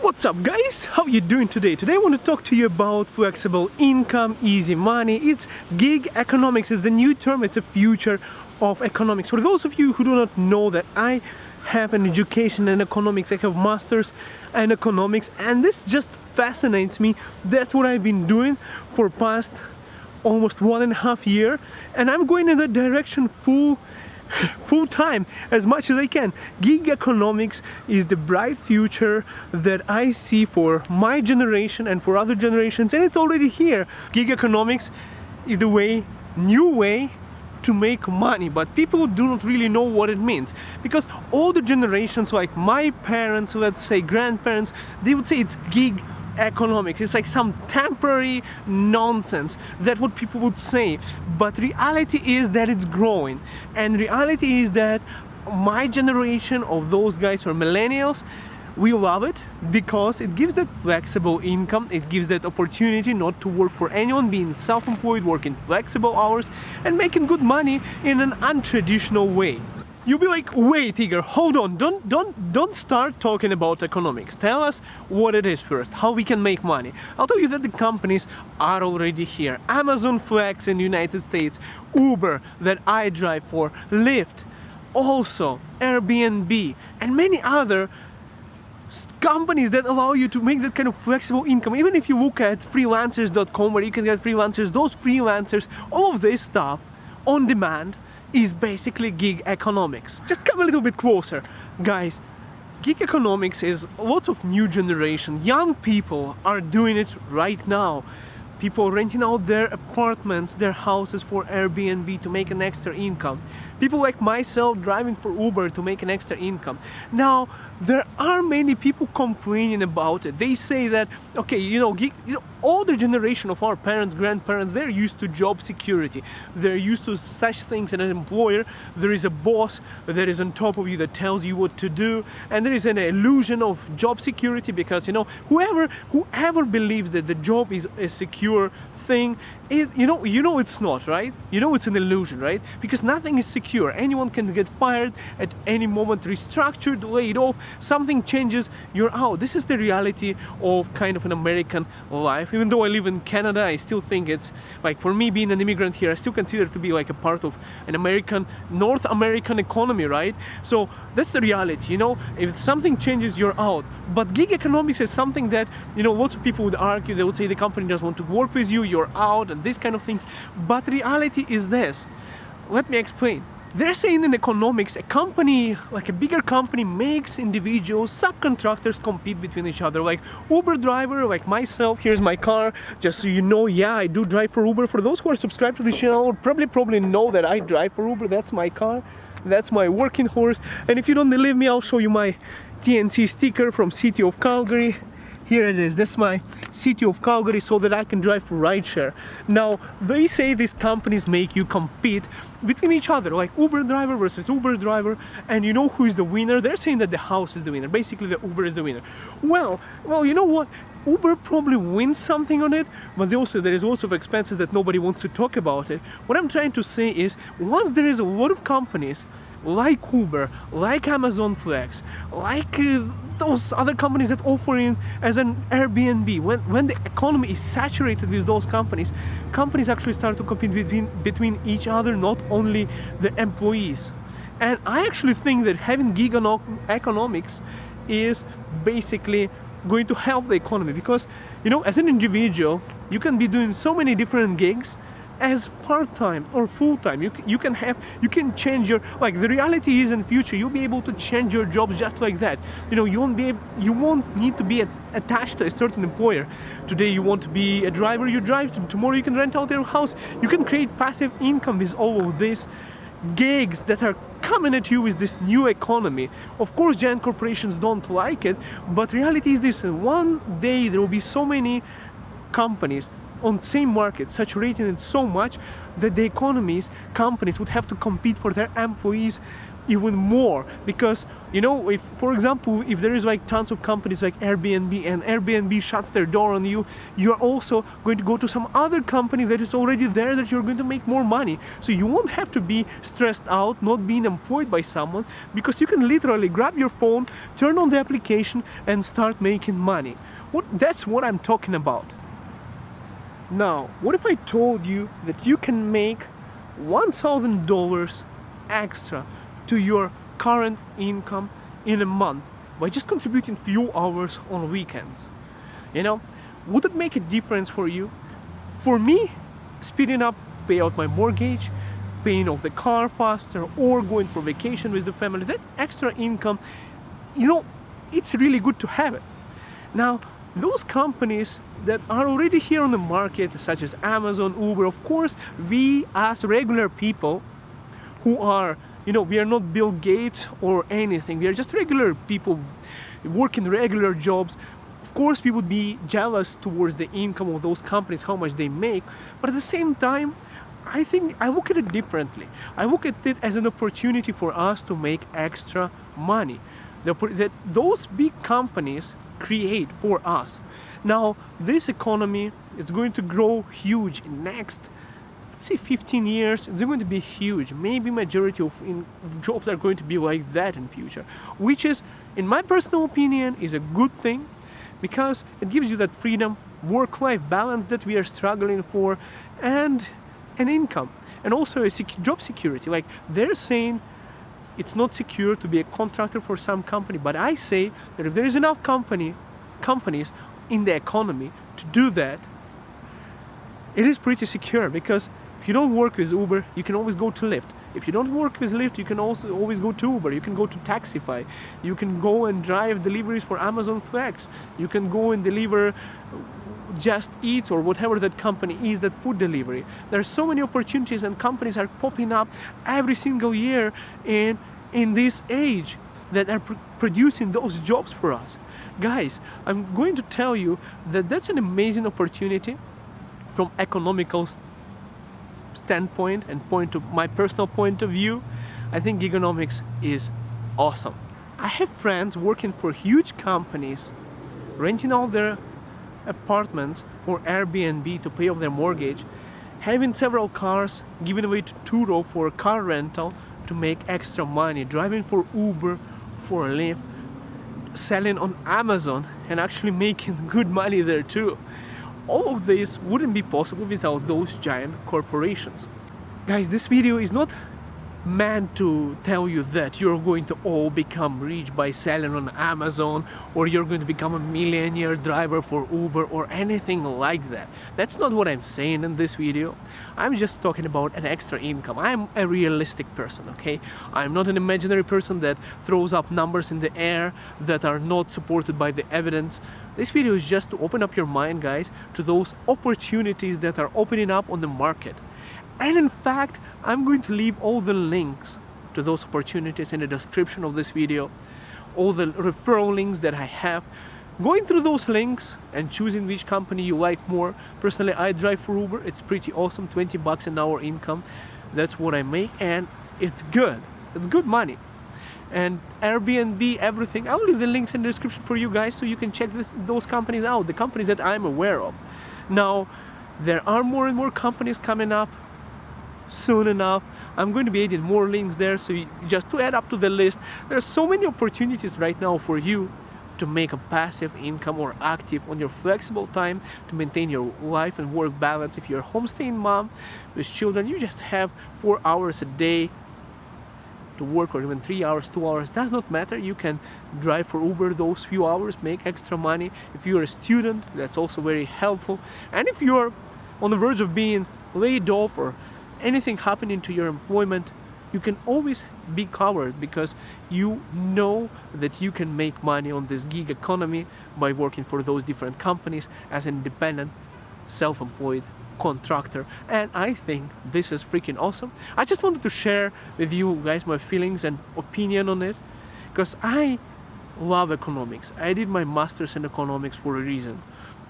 What's up guys, how you doing today? Today I want to talk to you about flexible income, easy money. It's gig economics, is the new term, it's the future of economics. For those of you who do not know that I have an education in economics, I have masters in economics, and this just fascinates me. That's what I've been doing for past almost 1.5 years, and I'm going in that direction full time as much as I can. Gig economics is the bright future that I see for my generation and for other generations, and it's already here. Gig economics is the new way to make money, but people do not really know what it means, because all the generations, like my parents, let's say grandparents, they would say it's gig economics. It's like some temporary nonsense. That's what people would say, but reality is that it's growing, and reality is that my generation of those guys are millennials. We love it because it gives that flexible income, it gives that opportunity not to work for anyone, being self-employed, working flexible hours and making good money in an untraditional way. You'll be like, wait Igor, hold on, don't start talking about economics. Tell us what it is first, how we can make money. I'll tell you that the companies are already here. Amazon Flex in the United States, Uber that I drive for, Lyft, also Airbnb, and many other companies that allow you to make that kind of flexible income. Even if you look at freelancers.com, where you can get freelancers, those freelancers, all of this stuff on demand is basically gig economics. Just come a little bit closer, guys. Gig economics is lots of new generation. Young people are doing it right now. People renting out their apartments, their houses for Airbnb to make an extra income. People like myself driving for Uber to make an extra income. Now, there are many people complaining about it. They say that, okay, older generation of our parents, grandparents, they're used to job security. They're used to such things in an employer. There is a boss that is on top of you that tells you what to do, and there is an illusion of job security because, whoever believes that the job is a secure thing, it's not, right? It's an illusion, right? Because nothing is secure. Anyone can get fired at any moment, restructured, laid off, something changes, you're out. This is the reality of kind of an American life. Even though I live in Canada, I still think it's like, for me being an immigrant here, I still consider it to be like a part of an North American economy, right? So that's the reality, if something changes, you're out. But gig economics is something that, lots of people would argue. They would say the company doesn't want to work with you, you're out, and these kind of things. But reality is this. Let me explain. They're saying in economics, a company, like a bigger company, makes individuals, subcontractors compete between each other. Like Uber driver, like myself, here's my car, just so you know, yeah, I do drive for Uber. For those who are subscribed to the channel, probably know that I drive for Uber. That's my car, that's my working horse. And if you don't believe me, I'll show you my TNC sticker from City of Calgary. Here it is. That's my City of Calgary, so that I can drive for rideshare. Now, they say these companies make you compete between each other, like Uber driver versus Uber driver, and you know who is the winner? They're saying that the house is the winner. Basically, the Uber is the winner. Well, you know what? Uber probably wins something on it, but there is also expenses that nobody wants to talk about it. What I'm trying to say is, once there is a lot of companies like Uber, like Amazon Flex, like those other companies that offer in as an Airbnb, when the economy is saturated with those companies actually start to compete between each other, not only the employees. And I actually think that having gig economics is basically going to help the economy, because as an individual you can be doing so many different gigs as part-time or full-time. You can change your, like, the reality is in the future you'll be able to change your jobs just like that. You won't need to be attached to a certain employer. Today you want to be a driver, you drive. Tomorrow you can rent out your house. You can create passive income with all of these gigs that are coming at you with this new economy. Of course, giant corporations don't like it, but reality is this: one day there will be so many companies on same market, saturating it so much that the companies would have to compete for their employees even more. Because if, for example, if there is like tons of companies like Airbnb, and Airbnb shuts their door on you, you're also going to go to some other company that is already there, that you're going to make more money. So you won't have to be stressed out not being employed by someone, because you can literally grab your phone, turn on the application, and start making money. That's what I'm talking about. Now, what if I told you that you can make $1,000 extra to your current income in a month by just contributing few hours on weekends? Would it make a difference for you? For me, speeding up, pay out my mortgage, paying off the car faster, or going for vacation with the family, that extra income, it's really good to have it. Now, those companies that are already here on the market, such as Amazon, Uber, of course, we as regular people who are, we are not Bill Gates or anything. We are just regular people working regular jobs. Of course, we would be jealous towards the income of those companies, how much they make. But at the same time, I think I look at it differently. I look at it as an opportunity for us to make extra money that those big companies create for us. Now, this economy is going to grow huge in next, let's say, 15 years. It's going to be huge. Maybe majority of jobs are going to be like that in future, which is, in my personal opinion, is a good thing, because it gives you that freedom, work-life balance that we are struggling for, and an income, and also a job security. Like, they're saying it's not secure to be a contractor for some company, but I say that if there is enough companies in the economy to do that, it is pretty secure. Because if you don't work with Uber, you can always go to Lyft. If you don't work with Lyft, you can also always go to Uber. You can go to Taxify. You can go and drive deliveries for Amazon Flex. You can go and deliver Just Eat or whatever that company is, that food delivery. There are so many opportunities, and companies are popping up every single year in this age that are producing those jobs for us. Guys, I'm going to tell you that that's an amazing opportunity from economical standpoint and my personal point of view. I think gigonomics is awesome. I have friends working for huge companies, renting out their apartments for Airbnb to pay off their mortgage, having several cars, giving away to Turo for car rental to make extra money, driving for Uber, for Lyft, selling on Amazon, and actually making good money there too. All of this wouldn't be possible without those giant corporations. Guys, this video is not meant to tell you that you're going to all become rich by selling on Amazon, or you're going to become a millionaire driver for Uber or anything like that. That's not what I'm saying in this video. I'm just talking about an extra income. I'm a realistic person, okay? I'm not an imaginary person that throws up numbers in the air that are not supported by the evidence. This video is just to open up your mind, guys, to those opportunities that are opening up on the market. And in fact, I'm going to leave all the links to those opportunities in the description of this video, all the referral links that I have. Going through those links and choosing which company you like more. Personally, I drive for Uber. It's pretty awesome, 20 bucks an hour income. That's what I make, and it's good. It's good money. And Airbnb, everything, I'll leave the links in the description for you guys, so you can check those companies out, the companies that I'm aware of. Now, there are more and more companies coming up. Soon enough, I'm going to be adding more links there, so just to add up to the list. There are so many opportunities right now for you to make a passive income or active on your flexible time to maintain your life and work balance. If you're a homestaying mom with children, you just have 4 hours a day to work, or even 3 hours, 2 hours, does not matter. You can drive for Uber those few hours, make extra money. If you're a student, that's also very helpful. And if you're on the verge of being laid off or anything happening to your employment, you can always be covered, because you know that you can make money on this gig economy by working for those different companies as an independent, self-employed contractor. And I think this is freaking awesome. I just wanted to share with you guys my feelings and opinion on it, because I love economics. I did my master's in economics for a reason,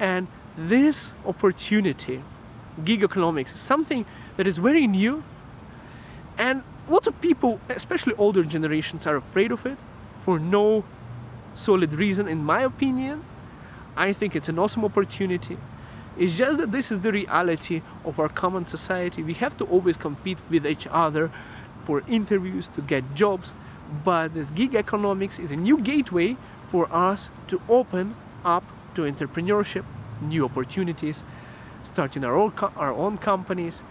and this opportunity, gig economics, is something that is very new, and lots of people, especially older generations, are afraid of it for no solid reason. In my opinion, I think it's an awesome opportunity. It's just that this is the reality of our common society. We have to always compete with each other for interviews, to get jobs, but this gig economics is a new gateway for us to open up to entrepreneurship, new opportunities, starting our own companies,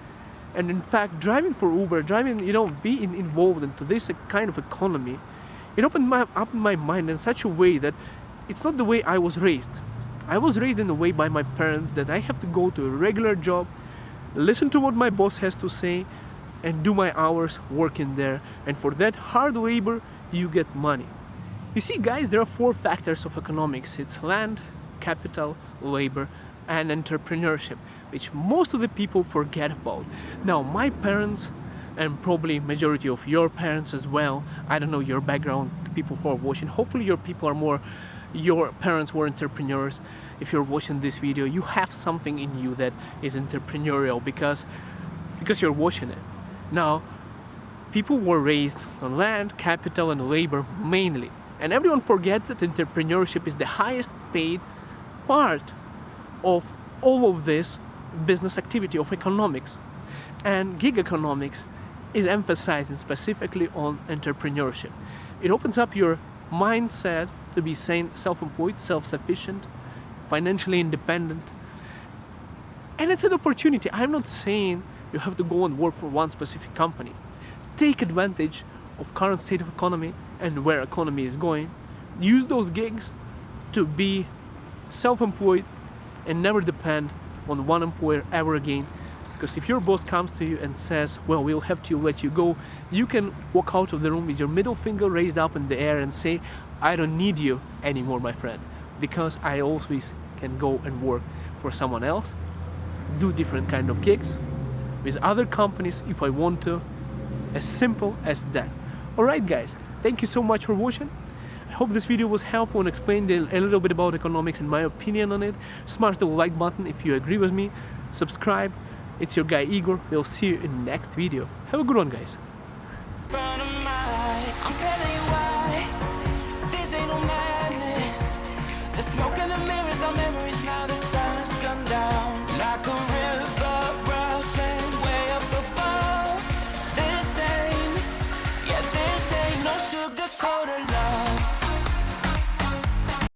and in fact driving for Uber, being involved into this kind of economy. It opened up my mind in such a way that it's not the way I was raised. I was raised in a way by my parents that I have to go to a regular job, listen to what my boss has to say, and do my hours working there. And for that hard labor, you get money. You see, guys, there are 4 factors of economics. It's land, capital, labor, and entrepreneurship, which most of the people forget about. Now, my parents, and probably majority of your parents as well, I don't know your background, people who are watching, hopefully your parents were entrepreneurs. If you're watching this video, you have something in you that is entrepreneurial because you're watching it. Now, people were raised on land, capital, and labor mainly, and everyone forgets that entrepreneurship is the highest paid part of all of this business activity of economics. And gig economics is emphasizing specifically on entrepreneurship. It opens up your mindset to be self-employed, self-sufficient, financially independent. And it's an opportunity. I'm not saying you have to go and work for one specific company. Take advantage of current state of economy and where economy is going. Use those gigs to be self-employed and never depend on one employer ever again. Because if your boss comes to you and says, well, we'll have to let you go, you can walk out of the room with your middle finger raised up in the air and say, I don't need you anymore, my friend, because I always can go and work for someone else, do different kind of gigs with other companies if I want to. As simple as that. Alright guys, thank you so much for watching. I hope this video was helpful and explained a little bit about economics and my opinion on it. Smash the like button if you agree with me. Subscribe. It's your guy Igor. We'll see you in the next video. Have a good one, guys.